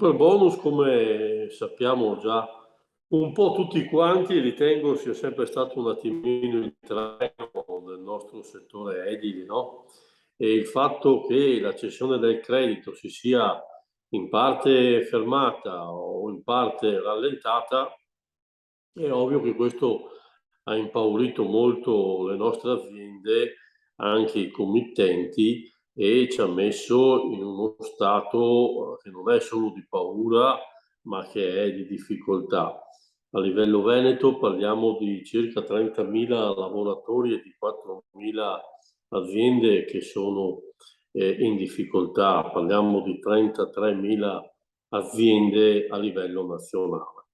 Superbonus, come sappiamo già un po' tutti quanti, ritengo sia sempre stato un attimino il traino del nostro settore edile, no? E il fatto che la cessione del credito si sia in parte fermata o in parte rallentata, è ovvio che questo ha impaurito molto le nostre aziende, anche i committenti, e ci ha messo in uno stato che non è solo di paura, ma che è di difficoltà. A livello veneto parliamo di circa 30.000 lavoratori e di 4.000 aziende che sono in difficoltà. Parliamo di 33.000 aziende a livello nazionale.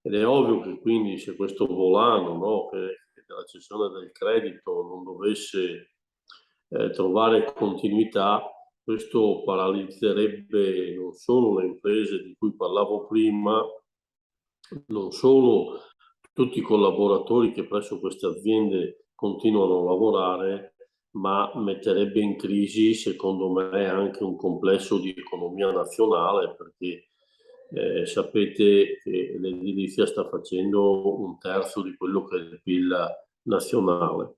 Ed è ovvio che quindi se questo volano, no, che della cessione del credito non dovesse trovare continuità, questo paralizzerebbe non solo le imprese di cui parlavo prima, non solo tutti i collaboratori che presso queste aziende continuano a lavorare, ma metterebbe in crisi, secondo me, anche un complesso di economia nazionale, perché sapete che l'edilizia sta facendo un terzo di quello che è il PIL nazionale.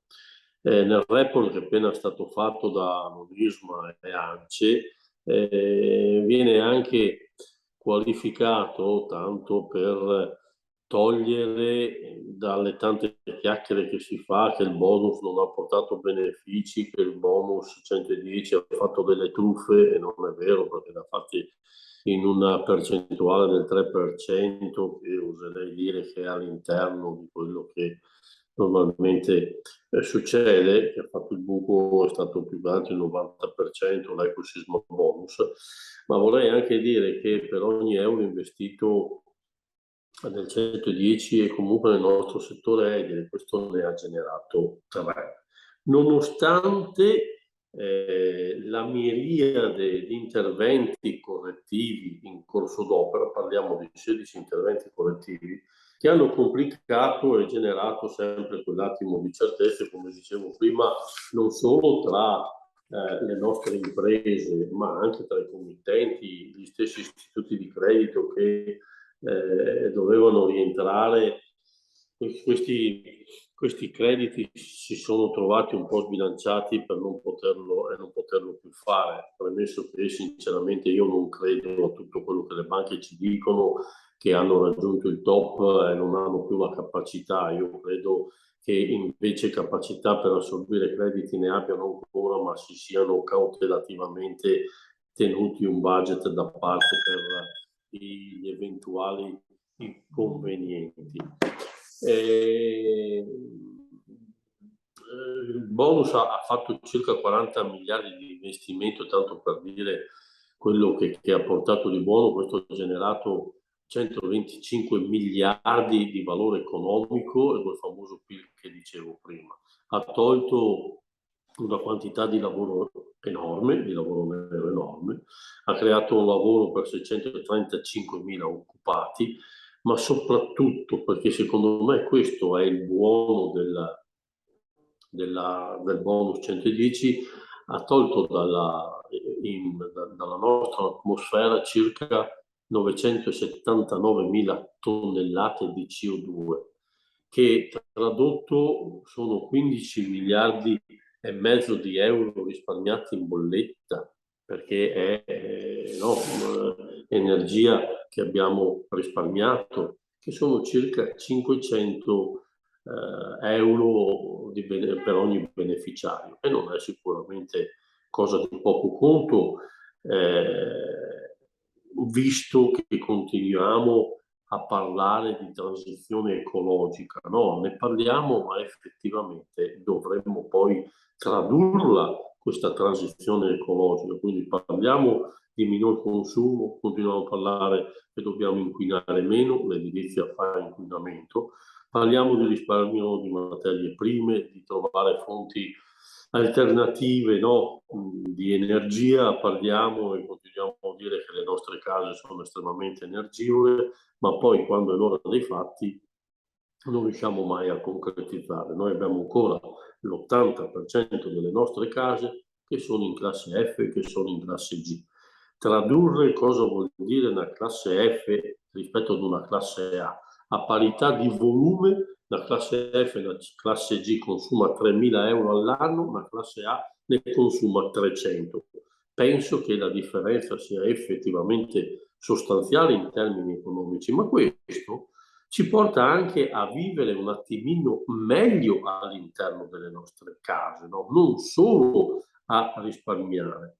Nel report che è appena stato fatto da Nonisma e ANCE viene anche qualificato, tanto per togliere dalle tante chiacchiere che si fa che il bonus non ha portato benefici, che il bonus 110 ha fatto delle truffe, e non è vero, perché l'ha fatti in una percentuale del 3%, che oserei dire che è all'interno di quello che normalmente succede, che ha fatto il buco, è stato più alto il 90%, l'ecosisma bonus, ma vorrei anche dire che per ogni euro investito nel 110 e comunque nel nostro settore edile, questo ne ha generato 3. Nonostante la miriade di interventi correttivi in corso d'opera, parliamo di 16 interventi correttivi, che hanno complicato e generato sempre quell'attimo di certezze, come dicevo prima, non solo tra le nostre imprese, ma anche tra i committenti, gli stessi istituti di credito che dovevano rientrare. Questi crediti si sono trovati un po' sbilanciati per non poterlo più fare, premesso che sinceramente io non credo a tutto quello che le banche ci dicono, che hanno raggiunto il top e non hanno più la capacità. Io credo che invece capacità per assorbire crediti ne abbiano ancora, ma si siano cautelativamente tenuti un budget da parte per gli eventuali inconvenienti. Il bonus ha fatto circa 40 miliardi di investimento, tanto per dire quello che ha portato di buono. Questo ha generato 125 miliardi di valore economico, e quel famoso PIL che dicevo prima. Ha tolto una quantità di lavoro enorme, di lavoro nero enorme, ha creato un lavoro per 635.000 occupati, ma soprattutto perché secondo me questo è il buono del bonus 110, ha tolto dalla nostra atmosfera circa 979.000 tonnellate di CO2, che tradotto sono 15 miliardi e mezzo di euro risparmiati in bolletta, perché è energia che abbiamo risparmiato, che sono circa 500 euro per ogni beneficiario, e non è sicuramente cosa di poco conto, visto che continuiamo a parlare di transizione ecologica. No, ne parliamo, ma effettivamente dovremmo poi tradurla questa transizione ecologica. Quindi parliamo di minor consumo, continuiamo a parlare che dobbiamo inquinare meno, l'edilizia fa inquinamento, parliamo di risparmio di materie prime, di trovare fonti alternative, no, di energia. Parliamo e continuiamo a dire che le nostre case sono estremamente energivore, ma poi quando è l'ora dei fatti non riusciamo mai a concretizzare. Noi abbiamo ancora l'80% delle nostre case che sono in classe F e che sono in classe G. tradurre cosa vuol dire una classe F rispetto ad una classe A. A parità di volume, la classe F e la classe G consuma 3.000 euro all'anno, la classe A ne consuma 300. Penso che la differenza sia effettivamente sostanziale in termini economici, ma questo ci porta anche a vivere un attimino meglio all'interno delle nostre case, no? Non solo a risparmiare.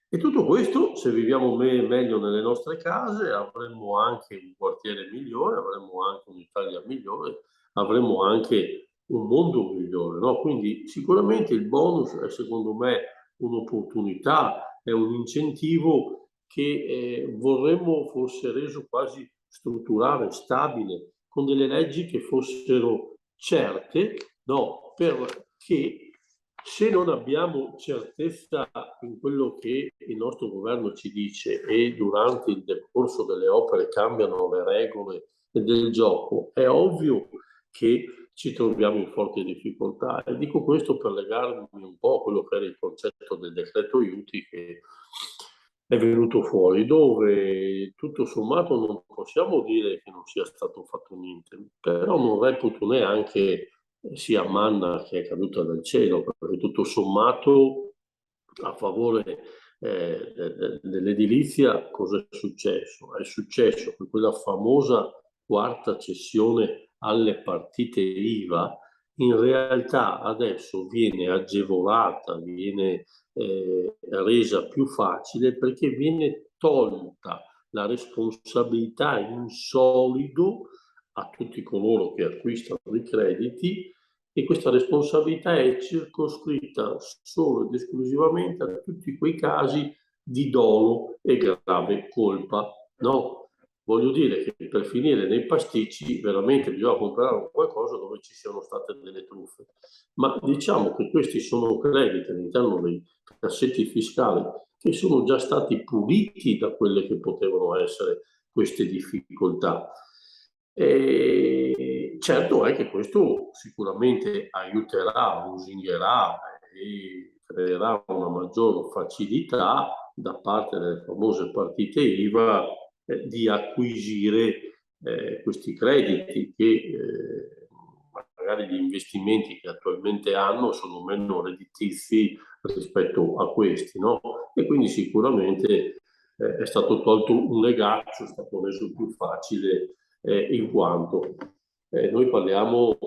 E tutto questo, se viviamo meglio nelle nostre case, avremo anche un quartiere migliore, avremo anche un'Italia migliore, avremo anche un mondo migliore, no? Quindi sicuramente il bonus è secondo me un'opportunità, è un incentivo che vorremmo fosse reso quasi strutturale, stabile, con delle leggi che fossero certe, no? Perché se non abbiamo certezza in quello che il nostro governo ci dice e durante il decorso delle opere cambiano le regole del gioco, è ovvio che ci troviamo in forte difficoltà. E dico questo per legarmi un po' a quello che era il concetto del decreto aiuti che è venuto fuori, dove tutto sommato non possiamo dire che non sia stato fatto niente, però non reputo neanche sia manna che è caduta dal cielo, perché tutto sommato a favore dell'edilizia cosa è successo? È successo che quella famosa quarta cessione alle partite IVA in realtà adesso viene agevolata, viene resa più facile perché viene tolta la responsabilità in solido a tutti coloro che acquistano i crediti e questa responsabilità è circoscritta solo ed esclusivamente a tutti quei casi di dolo e grave colpa. No, voglio dire che per finire nei pasticci veramente bisogna comprare qualcosa dove ci siano state delle truffe. Ma diciamo che questi sono crediti all'interno dei cassetti fiscali che sono già stati puliti da quelle che potevano essere queste difficoltà. E certo è che questo sicuramente aiuterà, lusingherà e creerà una maggior facilità da parte delle famose partite IVA di acquisire questi crediti che magari gli investimenti che attualmente hanno sono meno redditizi rispetto a questi, no? E quindi sicuramente è stato tolto un legaccio, è stato reso più facile in quanto noi parliamo,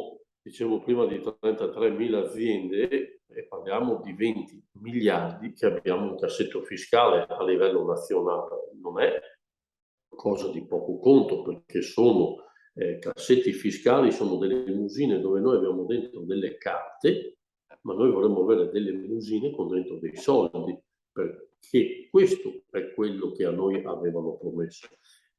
dicevo prima, di 33.000 aziende e parliamo di 20 miliardi che abbiamo in cassetto fiscale a livello nazionale. Non è cosa di poco conto perché sono cassetti fiscali, sono delle limusine dove noi abbiamo dentro delle carte, ma noi vorremmo avere delle limusine con dentro dei soldi, perché questo è quello che a noi avevano promesso.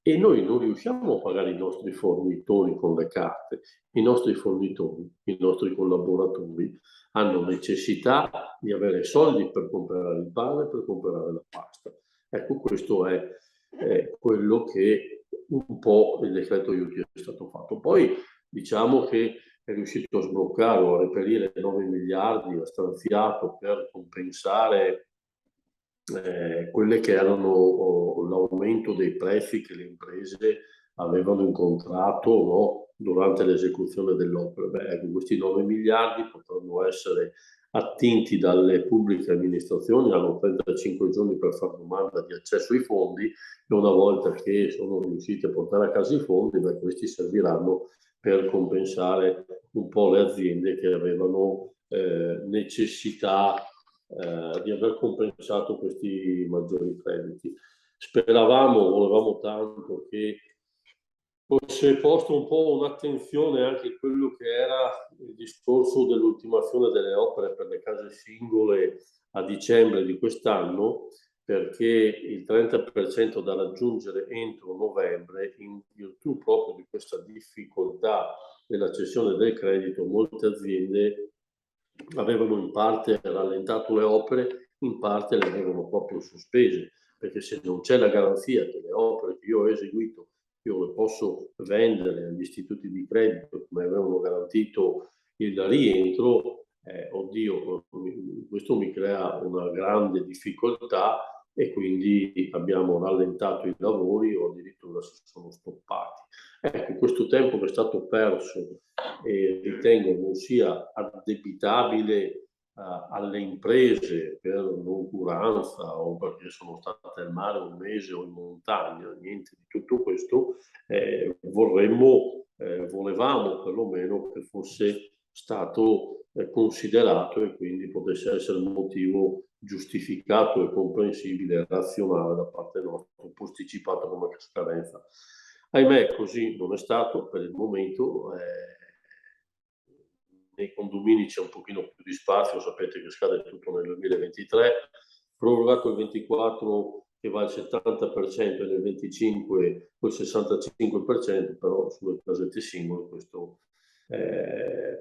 E noi non riusciamo a pagare i nostri fornitori con le carte. I nostri fornitori, i nostri collaboratori hanno necessità di avere soldi per comprare il pane, per comprare la pasta. Ecco, questo è quello che un po' il decreto aiuti è stato fatto. Poi diciamo che è riuscito a sbloccare o a reperire 9 miliardi, ha stanziato per compensare quelle che erano l'aumento dei prezzi che le imprese avevano incontrato, no, durante l'esecuzione dell'opera. Ecco, questi 9 miliardi potranno essere attinti dalle pubbliche amministrazioni, hanno 35 giorni per fare domanda di accesso ai fondi e una volta che sono riusciti a portare a casa i fondi, questi serviranno per compensare un po' le aziende che avevano necessità di aver compensato questi maggiori crediti. Speravamo, volevamo tanto che fosse posto un po' un'attenzione anche a quello che era il discorso dell'ultimazione delle opere per le case singole a dicembre di quest'anno, perché il 30% da raggiungere entro novembre, in virtù proprio di questa difficoltà nella cessione del credito, molte aziende avevano in parte rallentato le opere, in parte le avevano proprio sospese, perché se non c'è la garanzia che le opere che io ho eseguito io le posso vendere agli istituti di credito come avevano garantito il rientro, oddio, questo mi crea una grande difficoltà e quindi abbiamo rallentato i lavori o addirittura si sono stoppati. Ecco, questo tempo che è stato perso ritengo non sia addebitabile alle imprese per noncuranza o perché sono state al mare un mese o in montagna, niente di tutto questo. Volevamo perlomeno che fosse stato considerato e quindi potesse essere un motivo giustificato e comprensibile e razionale da parte nostra, posticipato come scadenza. Ahimè, così non è stato per il momento. Nei condomini c'è un pochino più di spazio, sapete che scade tutto nel 2023, prorogato il 24 che va al 70% e nel 25 col 65%, però sulle casette singole questo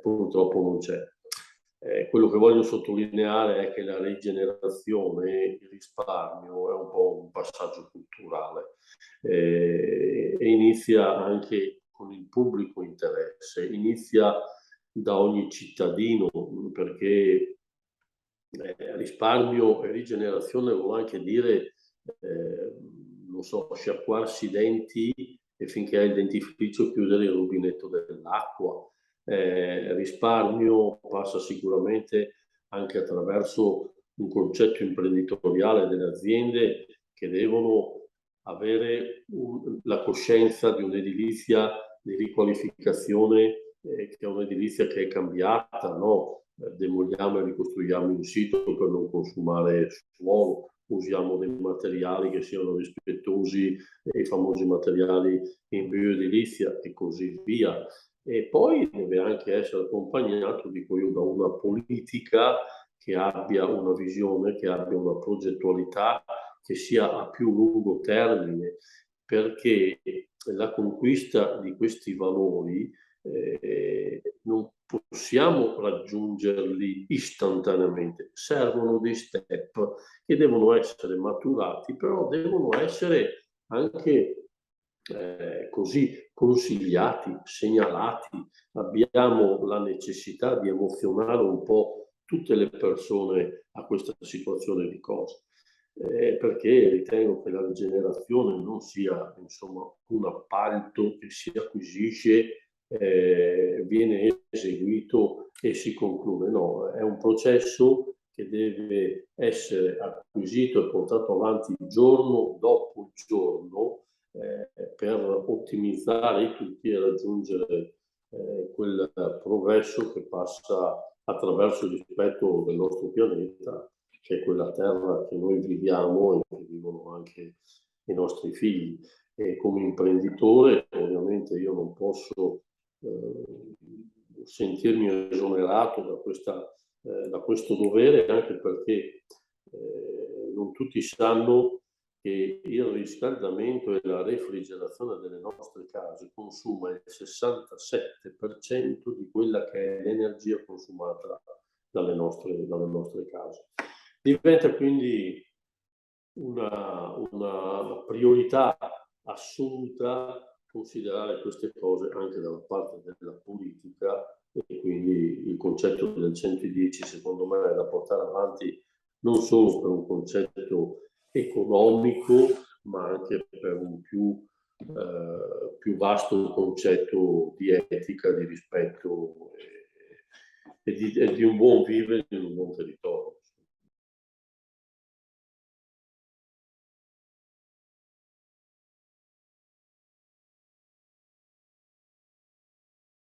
purtroppo non c'è. Quello che voglio sottolineare è che la rigenerazione, il risparmio è un po' un passaggio culturale e inizia anche con il pubblico interesse, inizia da ogni cittadino, perché risparmio e rigenerazione vuol anche dire, non so, sciacquarsi i denti e finché hai il dentifricio chiudere il rubinetto dell'acqua. Risparmio passa sicuramente anche attraverso un concetto imprenditoriale delle aziende che devono avere la coscienza di un'edilizia di riqualificazione che è un'edilizia che è cambiata, no? Demoliamo e ricostruiamo un sito per non consumare suolo, usiamo dei materiali che siano rispettosi, i famosi materiali in bioedilizia e così via. E poi deve anche essere accompagnato, dico io, da una politica che abbia una visione, che abbia una progettualità che sia a più lungo termine, perché la conquista di questi valori non possiamo raggiungerli istantaneamente, servono dei step che devono essere maturati, però devono essere anche così consigliati, segnalati. Abbiamo la necessità di emozionare un po' tutte le persone a questa situazione di cose. Perché ritengo che la rigenerazione non sia insomma un appalto che si acquisisce, viene eseguito e si conclude. No, è un processo che deve essere acquisito e portato avanti giorno dopo giorno per ottimizzare i tutti e raggiungere quel progresso che passa attraverso il rispetto del nostro pianeta, che è quella terra che noi viviamo e che vivono anche i nostri figli. E come imprenditore ovviamente io non posso sentirmi esonerato da questo dovere, anche perché non tutti sanno che il riscaldamento e la refrigerazione delle nostre case consuma il 67% di quella che è l'energia consumata dalle nostre case. Diventa quindi una priorità assoluta considerare queste cose anche dalla parte della politica, e quindi il concetto del 110 secondo me è da portare avanti non solo per un concetto economico ma anche per un più vasto concetto di etica, di rispetto e di un buon vivere in un buon territorio.